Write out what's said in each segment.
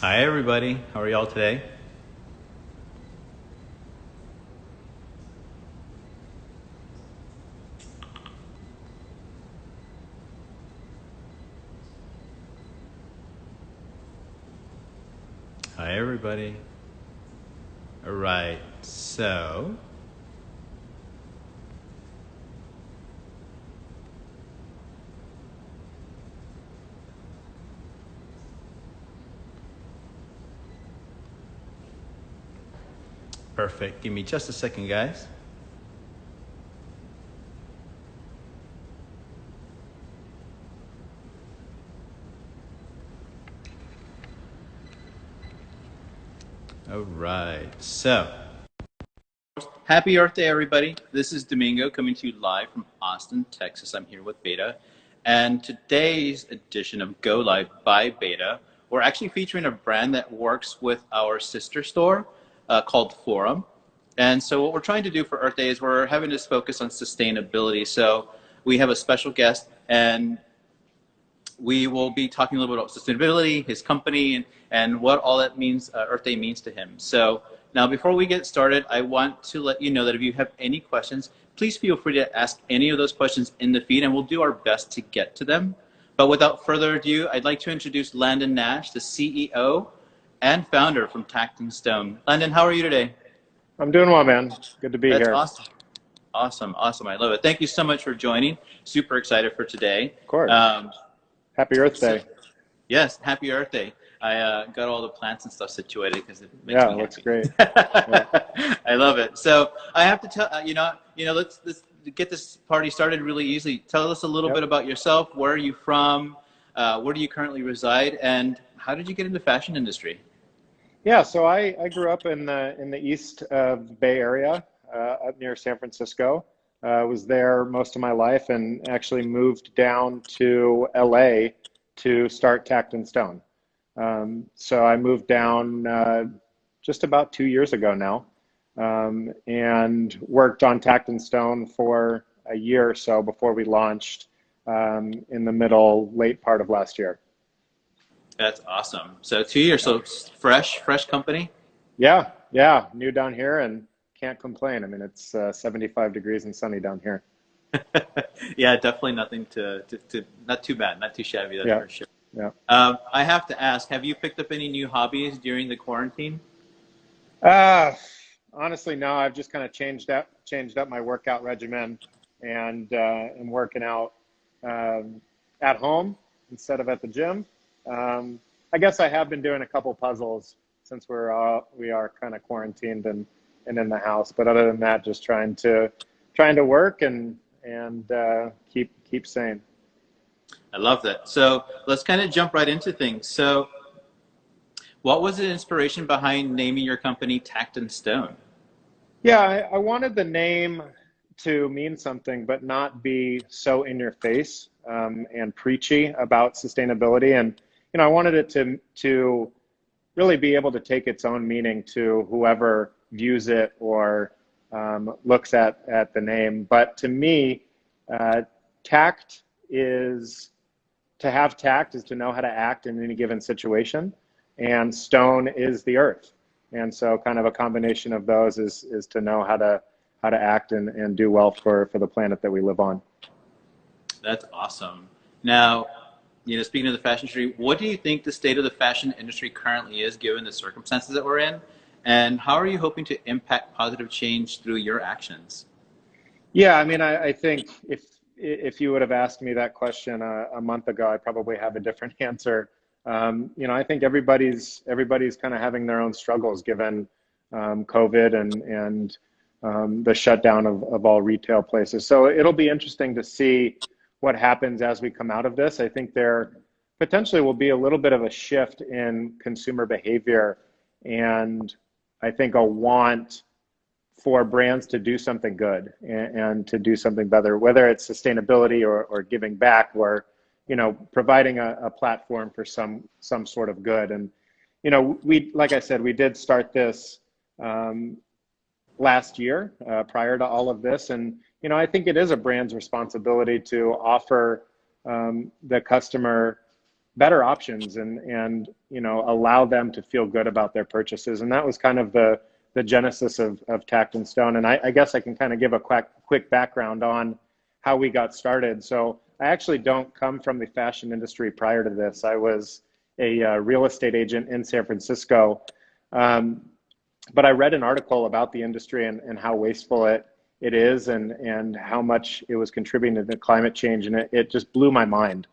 Hi, everybody. How are y'all today? Hi, everybody. All right. Perfect. Give me just a second, guys. All right. Happy Earth Day, everybody. This is Domingo coming to you live from Austin, Texas. I'm here with b8ta. And today's edition of Go Live by b8ta, we're actually featuring a brand that works with our sister store called Forum. And so what we're trying to do for Earth Day is we're having this focus on sustainability. So we have a special guest, and we will be talking a little bit about sustainability, his company, and what all that means, Earth Day means to him. So now, before we get started, I want to let you know that if you have any questions, please feel free to ask any of those questions in the feed, and we'll do our best to get to them. But without further ado, I'd like to introduce Landon Nash, the CEO and founder from Tact Stone. Landon, how are you today? I'm doing well, man. Good to be That's here. awesome. Awesome, awesome. I love it. Thank you so much for joining. Super excited for today. Of course. Um, Happy Earth so, Day. Yes, happy Earth Day. I got all the plants and stuff situated because it makes Yeah, me it looks happy. great. Yeah. I love it. So I have to tell let's get this party started really easily. Tell us a little bit Yep. about yourself. Where are you from? Where do you currently reside? And how did you get into the fashion industry? Yeah, so I grew up in the east of the Bay Area, up near San Francisco. Was there most of my life and actually moved down to LA to start Tact and Stone. So I moved down just about 2 years ago now, and worked on Tact and Stone for a year or so before we launched in the late part of last year. That's awesome. So 2 years, Yeah. so fresh company. Yeah, yeah, new down here and can't complain. I mean, it's 75 degrees and sunny down here. Yeah, definitely nothing to not too bad, not too shabby. That's Yeah, for sure. yeah. I have to ask, have you picked up any new hobbies during the quarantine? Uh, Honestly, no. I've just kind of changed up my workout regimen, and am working out at home instead of at the gym. Um, I guess I have been doing a couple puzzles since we are kind of quarantined and in the house. But other than that, just trying to work and keep sane. I love that. So let's kind of jump right into things. So, what was the inspiration behind naming your company Tact and Stone? Yeah, I wanted the name to mean something, but not be so in your face and preachy about sustainability. And I wanted it to really be able to take its own meaning to whoever views it or looks at the name. But to me, uh, tact is to have tact is to know how to act in any given situation, and stone is the earth. And so kind of a combination of those is to know how to act and do well for the planet that we live on. That's awesome. Now, speaking of the fashion industry, what do you think the state of the fashion industry currently is, given the circumstances that we're in? And how are you hoping to impact positive change through your actions? Yeah, I mean, I think if you would have asked me that question a month ago, I probably have a different answer. I think everybody's kind of having their own struggles given COVID and the shutdown of all retail places. So it'll be interesting to see what happens as we come out of this. I think there potentially will be a little bit of a shift in consumer behavior, and I think a want for brands to do something good and to do something better, whether it's sustainability or giving back or providing a platform for some sort of good. And we, like I said, we did start this um, last year prior to all of this, and I think it is a brand's responsibility to offer the customer better options and allow them to feel good about their purchases. And that was kind of the genesis of Tact and Stone. And I guess I can kind of give a quick background on how we got started. So I actually don't come from the fashion industry prior to this. I was a real estate agent in San Francisco. But I read an article about the industry and how wasteful it is and how much it was contributing to climate change. And it just blew my mind.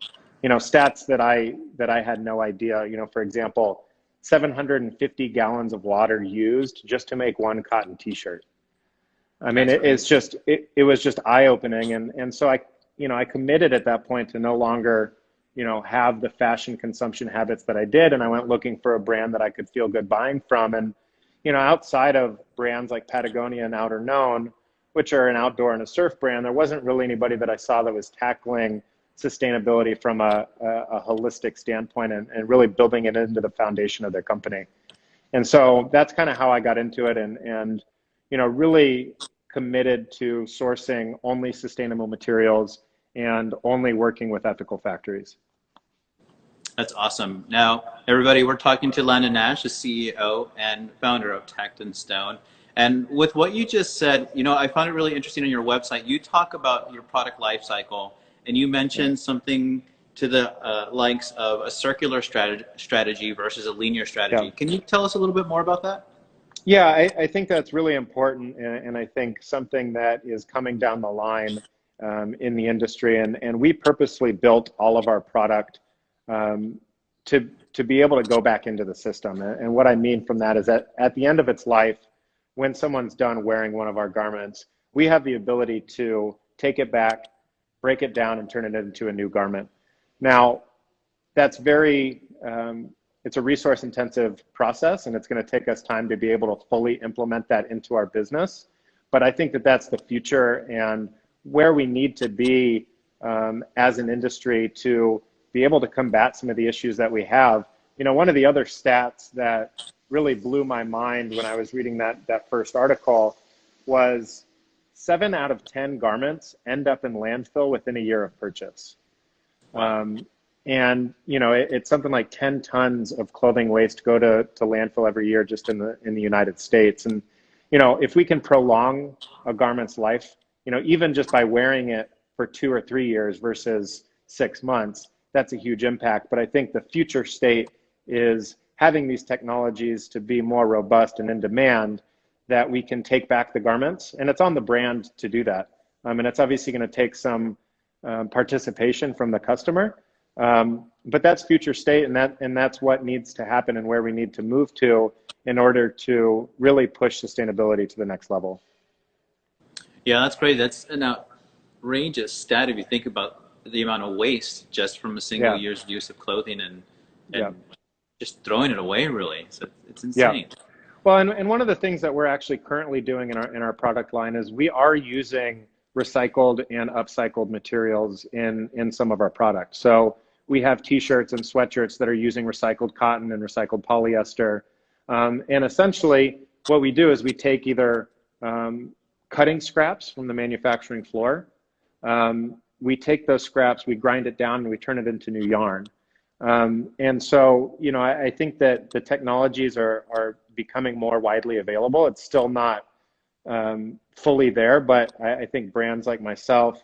Stats that I had no idea. For example, 750 gallons of water used just to make one cotton t-shirt. I mean, it was just eye-opening. And so I committed at that point to no longer, have the fashion consumption habits that I did. And I went looking for a brand that I could feel good buying from. And, outside of brands like Patagonia and Outer Known, which are an outdoor and a surf brand, there wasn't really anybody that I saw that was tackling sustainability from a holistic standpoint and really building it into the foundation of their company. And so that's kind of how I got into it and really committed to sourcing only sustainable materials and only working with ethical factories. That's awesome. Now, everybody, we're talking to Landon Nash, the CEO and founder of Tact Stone. And with what you just said, I found it really interesting on your website. You talk about your product life cycle, and you mentioned something to the likes of a circular strategy versus a linear strategy. Yeah. Can you tell us a little bit more about that? Yeah, I think that's really important, and I think something that is coming down the line in the industry. And we purposely built all of our product to be able to go back into the system. And what I mean from that is that at the end of its life, when someone's done wearing one of our garments, we have the ability to take it back, break it down, and turn it into a new garment. Now, that's it's a resource intensive process, and it's going to take us time to be able to fully implement that into our business. But I think that that's the future and where we need to be as an industry to be able to combat some of the issues that we have. One of the other stats that really blew my mind when I was reading that first article was 7 out of 10 garments end up in landfill within a year of purchase. And it's something like 10 tons of clothing waste go to landfill every year just in the United States. And if we can prolong a garment's life, even just by wearing it for 2 or 3 years versus 6 months, that's a huge impact. But I think the future state is having these technologies to be more robust and in demand, that we can take back the garments, and it's on the brand to do that. And it's obviously going to take some participation from the customer, but that's future state, and that's what needs to happen and where we need to move to in order to really push sustainability to the next level. Yeah, that's great. That's an outrageous stat if you think about the amount of waste just from a single year's use of clothing and just throwing it away, really. So it's insane. Yeah. Well, and one of the things that we're actually currently doing in our product line is we are using recycled and upcycled materials in some of our products. So we have t-shirts and sweatshirts that are using recycled cotton and recycled polyester. And essentially what we do is we take either cutting scraps from the manufacturing floor. We take those scraps, we grind it down, and we turn it into new yarn. And so, I think that the technologies are becoming more widely available. It's still not fully there, but I think brands like myself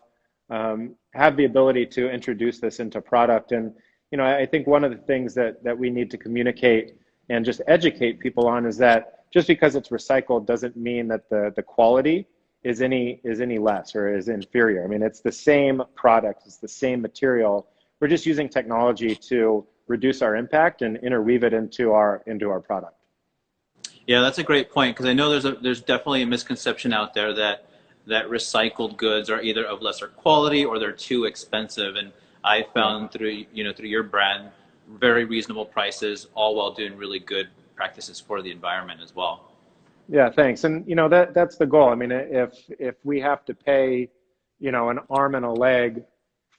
have the ability to introduce this into product. And, I think one of the things that we need to communicate and just educate people on is that just because it's recycled doesn't mean that the quality is any less or is inferior. I mean, it's the same product, it's the same material. We're just using technology to reduce our impact and interweave it into our product. Yeah, that's a great point, because I know there's definitely a misconception out there that recycled goods are either of lesser quality or they're too expensive. And I found through your brand, very reasonable prices, all while doing really good practices for the environment as well. Yeah, thanks. And that's the goal. I mean, if we have to pay, an arm and a leg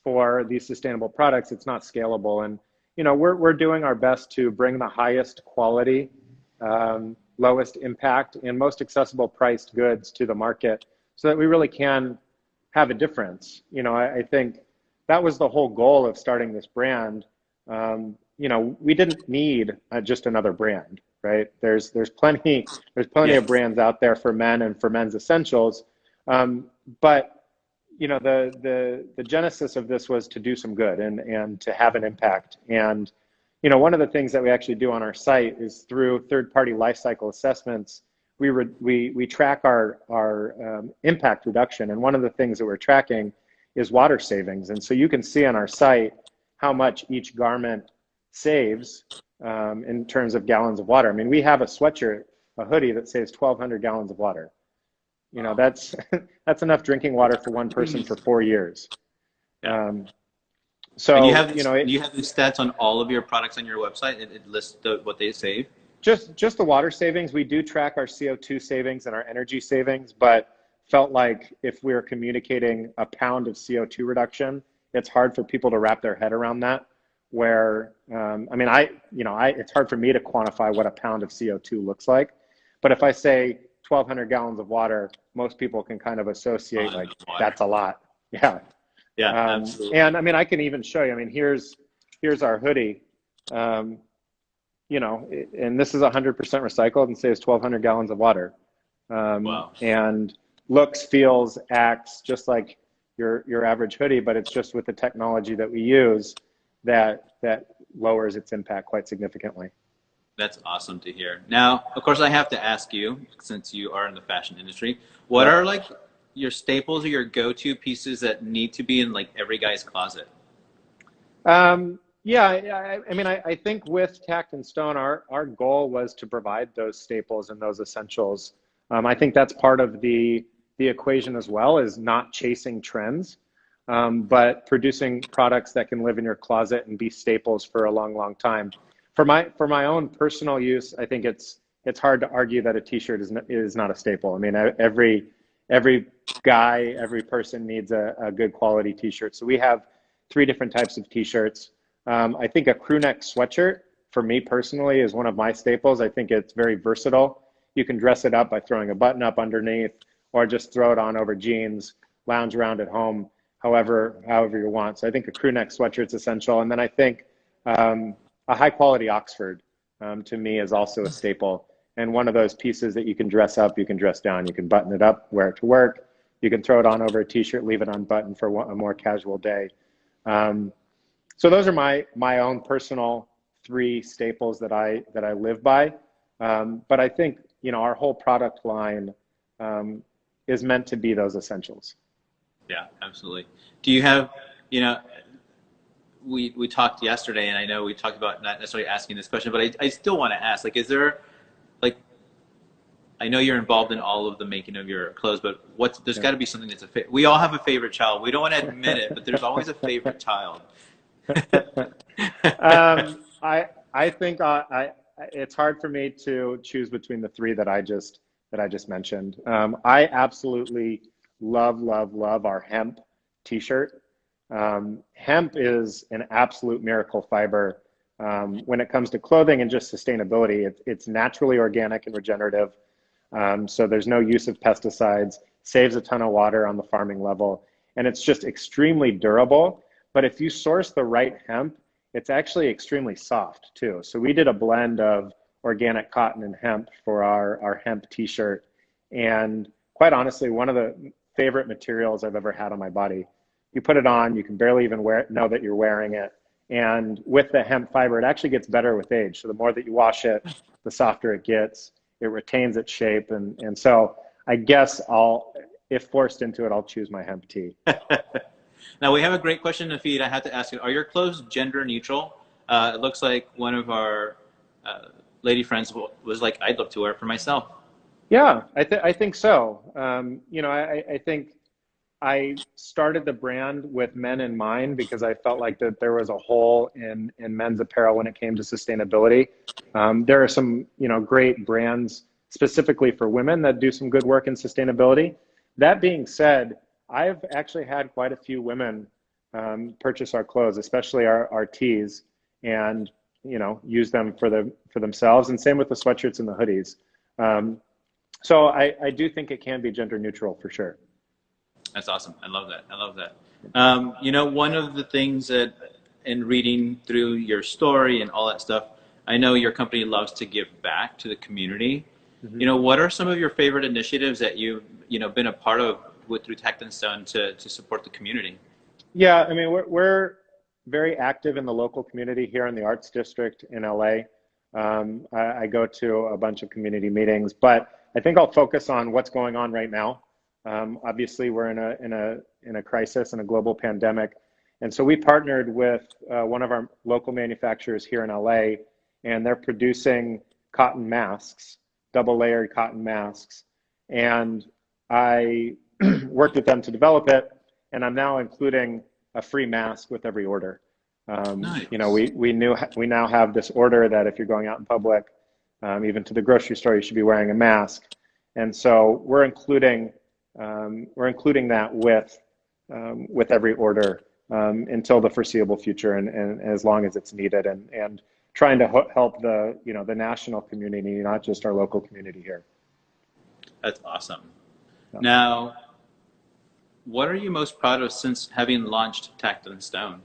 for these sustainable products, it's not scalable. And we're doing our best to bring the highest quality, lowest impact, and most accessible priced goods to the market, so that we really can have a difference. I think that was the whole goal of starting this brand, you know, we didn't need just another brand, right? There's plenty of Yes. brands out there for men and for men's essentials, but you know, the genesis of this was to do some good and to have an impact. And you know, one of the things that we actually do on our site is through third-party life cycle assessments, we track our impact reduction. And one of the things that we're tracking is water savings. And so you can see on our site how much each garment saves in terms of gallons of water. I mean, we have a sweatshirt, a hoodie that saves 1,200 gallons of water. You know, Wow. that's that's enough drinking water for one person for 4 years. Yeah. Um, And you so have you this, know, you have these stats on all of your products on your website. It lists what they save. just the water savings. We do track our CO2 savings and our energy savings, but felt like if we're communicating a pound of CO2 reduction, it's hard for people to wrap their head around that. Where I mean, it's hard for me to quantify what a pound of CO2 looks like. But if I say 1,200 gallons of water, most people can kind of associate On like the water. that's a lot. Yeah. Yeah, absolutely. And I mean, I can even show you. I mean, here's our hoodie. You know, and this is 100% recycled and saves 1,200 gallons of water. Wow. And looks, feels, acts just like your average hoodie, but it's just with the technology that we use that lowers its impact quite significantly. That's awesome to hear. Now, of course, I have to ask you, since you are in the fashion industry, what Yep. are like your staples or your go-to pieces that need to be in like every guy's closet? Yeah, I mean, I think with Tact and Stone, our goal was to provide those staples and those essentials. I think that's part of the equation as well, is not chasing trends, but producing products that can live in your closet and be staples for a long, long time. For my own personal use, I think it's hard to argue that a t-shirt is not a staple. I mean, every guy, every person needs a good quality t-shirt. So we have three different types of t-shirts. I think a crew neck sweatshirt, for me personally, is one of my staples. I think it's very versatile. You can dress it up by throwing a button up underneath, or just throw it on over jeans, lounge around at home, however you want. So I think a crew neck sweatshirt's essential. And then I think a high quality Oxford, to me, is also a staple. And one of those pieces that you can dress up, you can dress down, you can button it up, wear it to work. You can throw it on over a t-shirt, leave it unbuttoned for a more casual day. Um, so those are my own personal three staples that I live by. But I think, you know, our whole product line is meant to be those essentials. Yeah, absolutely. Do you have, you know, we talked yesterday, and I know we talked about not necessarily asking this question, but I still want to ask, like, is there, like, I know you're involved in all of the making of your clothes, but there's Yeah. got to be something that's we all have a favorite child. We don't want to admit it, but there's always a favorite child. I think it's hard for me to choose between the three that I just mentioned. I absolutely love our hemp t-shirt. Hemp is an absolute miracle fiber when it comes to clothing and just sustainability. It's naturally organic and regenerative. So there's no use of pesticides, saves a ton of water on the farming level, and it's just extremely durable. But if you source the right hemp, it's actually extremely soft too. So we did a blend of organic cotton and hemp for our hemp t-shirt. And quite honestly, one of the favorite materials I've ever had on my body. You put it on, you can barely even know that you're wearing it. And with the hemp fiber, it actually gets better with age. So the more that you wash it, the softer it gets. It retains its shape. And so I guess if forced into it, I'll choose my hemp tee. Now we have a great question to feed. I have to ask you: are your clothes gender neutral? It looks like one of our lady friends was like, "I'd love to wear it for myself." Yeah, I think so. You know, I think I started the brand with men in mind because I felt like that there was a hole in men's apparel when it came to sustainability. There are some, you know, great brands specifically for women that do some good work in sustainability. That being said, I've actually had quite a few women purchase our clothes, especially our tees, and you know, use them for themselves. And same with the sweatshirts and the hoodies. So I do think it can be gender neutral for sure. That's awesome. I love that. I love that. You know, one of the things that in reading through your story and all that stuff, I know your company loves to give back to the community. Mhm. What are some of your favorite initiatives that you've, been a part of through Tact Stone to support the community? Yeah, I mean, we're very active in the local community here in the Arts District in LA. I go to a bunch of community meetings, but I think I'll focus on what's going on right now. Obviously, we're in a crisis and a global pandemic, and so we partnered with one of our local manufacturers here in LA, and they're producing cotton masks, double layered cotton masks, and I worked with them to develop it, and I'm now including a free mask with every order. Nice. We now have this order that if you're going out in public, even to the grocery store, you should be wearing a mask, and so we're including that with every order until the foreseeable future, and as long as it's needed, and trying to help the national community, not just our local community here. That's awesome. So, Now, what are you most proud of since having launched Tact Stone?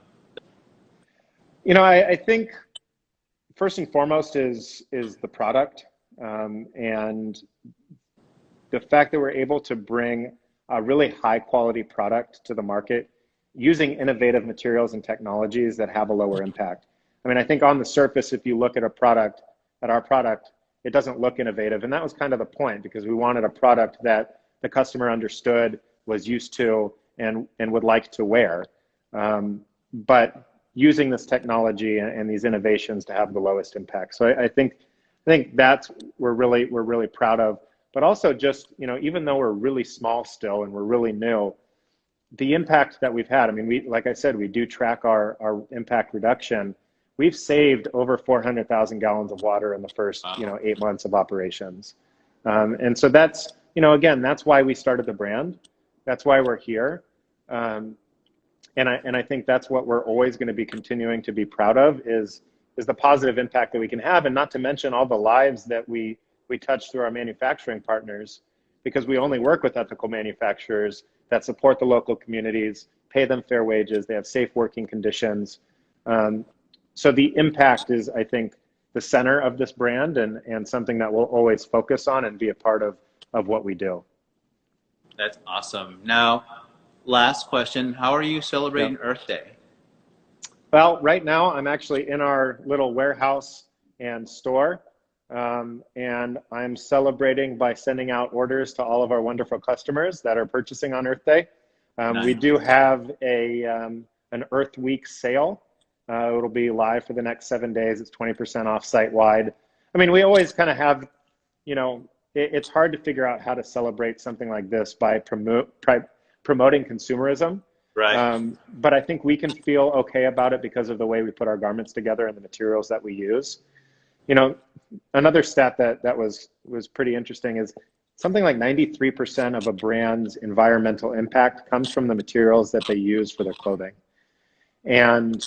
I think first and foremost is the product, and the fact that we're able to bring a really high quality product to the market using innovative materials and technologies that have a lower impact. I mean, I think on the surface, if you look at our product, it doesn't look innovative. And that was kind of the point, because we wanted a product that the customer understood, was used to, and would like to wear. But using this technology and these innovations to have the lowest impact. So I think that's we're really proud of. But also just, even though we're really small still and we're really new, the impact that we've had, I mean, like I said, we do track our impact reduction. We've saved over 400,000 gallons of water in the first, Wow. 8 months of operations. And so that's, again, that's why we started the brand. That's why we're here. And I think that's what we're always going to be continuing to be proud of is the positive impact that we can have, and not to mention all the lives that we touch through our manufacturing partners, because we only work with ethical manufacturers that support the local communities, pay them fair wages, they have safe working conditions. So the impact is, I think, the center of this brand, and something that we'll always focus on and be a part of what we do. That's awesome. Now, last question. How are you Yep. celebrating Earth Day? Well, right now I'm actually in our little warehouse and store, and I'm celebrating by sending out orders to all of our wonderful customers that are purchasing on Earth Day. We Nice. do have an Earth Week sale. It'll be live for the next 7 days. It's 20% off site wide. I mean, we always kind of have, it's hard to figure out how to celebrate something like this by promoting consumerism. Right. But I think we can feel okay about it because of the way we put our garments together and the materials that we use. Another stat that was pretty interesting is something like 93% of a brand's environmental impact comes from the materials that they use for their clothing. And,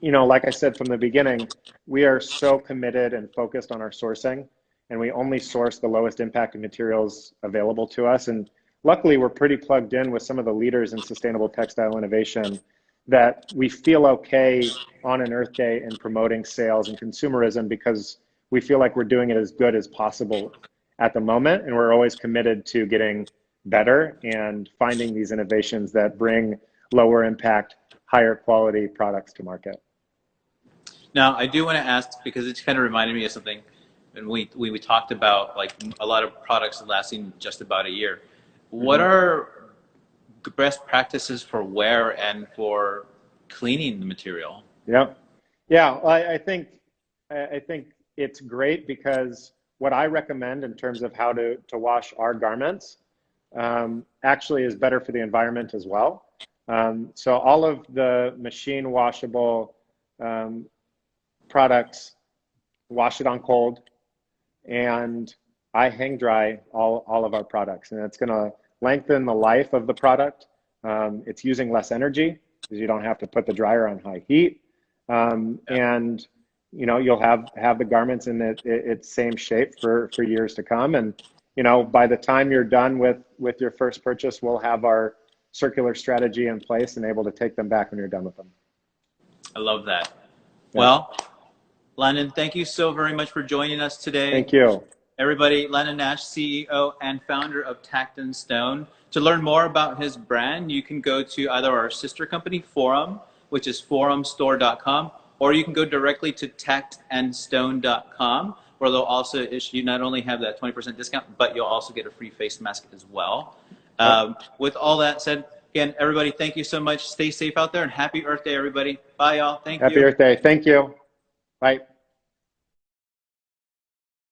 like I said from the beginning, we are so committed and focused on our sourcing, and we only source the lowest impact materials available to us. And luckily, we're pretty plugged in with some of the leaders in sustainable textile innovation, that we feel okay on an Earth Day in promoting sales and consumerism, because we feel like we're doing it as good as possible at the moment. And we're always committed to getting better and finding these innovations that bring lower impact, higher quality products to market. Now, I do want to ask, because it's kind of reminded me of something, and we talked about like a lot of products lasting just about a year. What Mm-hmm. are the best practices for wear and for cleaning the material? Yeah. Yeah. Well, I think it's great, because what I recommend in terms of how to wash our garments actually is better for the environment as well. So all of the machine washable products, wash it on cold, and I hang dry all of our products, and it's going to lengthen the life of the product. It's using less energy because you don't have to put the dryer on high heat, and you'll have the garments in its same shape for years to come. And by the time you're done with your first purchase, we'll have our circular strategy in place and able to take them back when you're done with them. I love that. Yeah. Well, Lennon, thank you so very much for joining us today. Thank you. Everybody, Lennon Nash, CEO and founder of Tact Stone. To learn more about his brand, you can go to either our sister company, Forum, which is forumstore.com, or you can go directly to tactandstone.com, where they'll also issue, you not only have that 20% discount, but you'll also get a free face mask as well. With all that said, again, everybody, thank you so much. Stay safe out there, and happy Earth Day, everybody. Bye, y'all. Thank Happy you. Earth Day. Thank you. Bye.